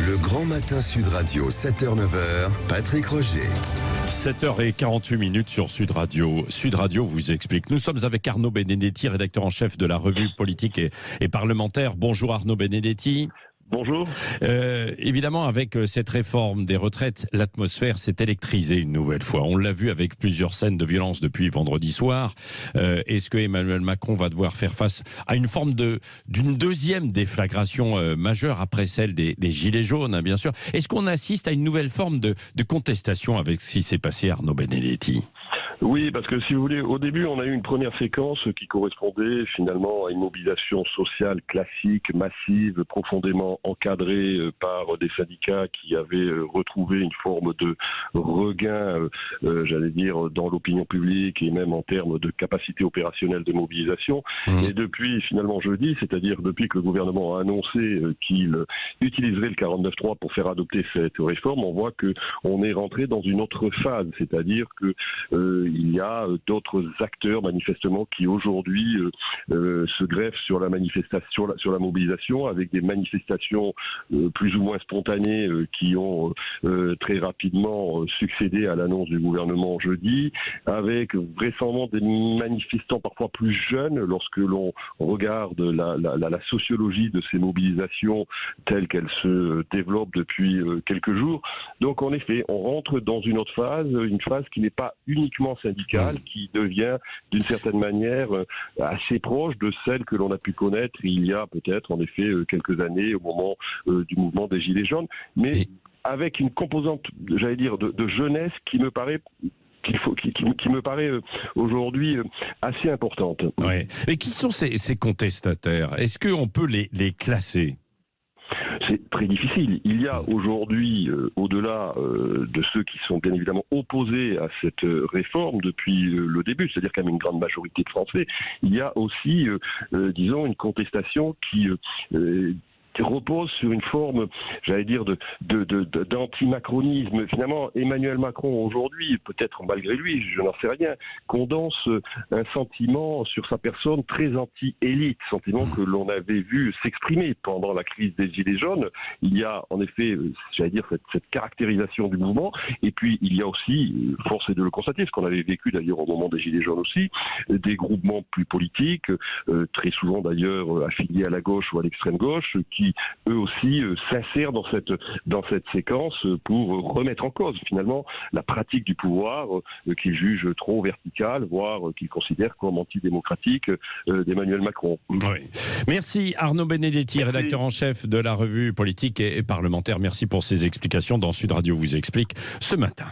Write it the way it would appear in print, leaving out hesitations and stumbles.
Le grand matin Sud Radio, 7h-9h, Patrick Roger. 7h48 sur Sud Radio. Sud Radio vous explique. Nous sommes avec Arnaud Benedetti, rédacteur en chef de la revue politique et parlementaire. Bonjour Arnaud Benedetti. Bonjour. Évidemment, avec cette réforme des retraites, l'atmosphère s'est électrisée une nouvelle fois. On l'a vu avec plusieurs scènes de violence depuis vendredi soir. Est-ce que Emmanuel Macron va devoir faire face à une forme d'une deuxième déflagration majeure après celle des Gilets jaunes, hein, bien sûr. Est-ce qu'on assiste à une nouvelle forme de contestation avec ce qui s'est passé, Arnaud Benedetti ? Oui, parce que si vous voulez, au début, on a eu une première séquence qui correspondait finalement à une mobilisation sociale classique, massive, profondément encadrée par des syndicats qui avaient retrouvé une forme de regain, j'allais dire, dans l'opinion publique et même en termes de capacité opérationnelle de mobilisation. Et depuis finalement jeudi, c'est-à-dire depuis que le gouvernement a annoncé qu'il utiliserait le 49.3 pour faire adopter cette réforme, on voit qu'on est rentré dans une autre phase, c'est-à-dire que il y a d'autres acteurs manifestement qui aujourd'hui se greffent sur la manifestation, sur la mobilisation, avec des manifestations plus ou moins spontanées qui ont très rapidement succédé à l'annonce du gouvernement jeudi, avec vraisemblablement des manifestants parfois plus jeunes lorsque l'on regarde la sociologie de ces mobilisations telles qu'elles se développent depuis quelques jours. Donc en effet, on rentre dans une autre phase, une phase qui n'est pas uniquement syndicale, qui devient d'une certaine manière assez proche de celle que l'on a pu connaître il y a peut-être en effet quelques années au moment du mouvement des Gilets jaunes, mais avec une composante, j'allais dire, de jeunesse qui me paraît aujourd'hui assez importante. Ouais. Mais qui sont ces contestataires ? Est-ce qu'on peut les classer ? C'est très difficile. Il y a aujourd'hui, au-delà de ceux qui sont bien évidemment opposés à cette réforme depuis le début, c'est-à-dire quand même une grande majorité de Français, il y a aussi, disons, une contestation qui repose sur une forme, j'allais dire, d'anti-macronisme. Finalement, Emmanuel Macron, aujourd'hui, peut-être malgré lui, je n'en sais rien, condense un sentiment sur sa personne très anti-élite, sentiment que l'on avait vu s'exprimer pendant la crise des Gilets jaunes. Il y a, en effet, j'allais dire, cette caractérisation du mouvement, et puis il y a aussi, force est de le constater, ce qu'on avait vécu d'ailleurs au moment des Gilets jaunes aussi, des groupements plus politiques, très souvent d'ailleurs affiliés à la gauche ou à l'extrême gauche, qui eux aussi s'insèrent dans cette séquence pour remettre en cause finalement la pratique du pouvoir qu'ils jugent trop verticale, voire qu'ils considèrent comme antidémocratique d'Emmanuel Macron. Oui. Merci Arnaud Benedetti, rédacteur en chef de la revue politique et parlementaire. Merci pour ces explications dans Sud Radio vous explique ce matin.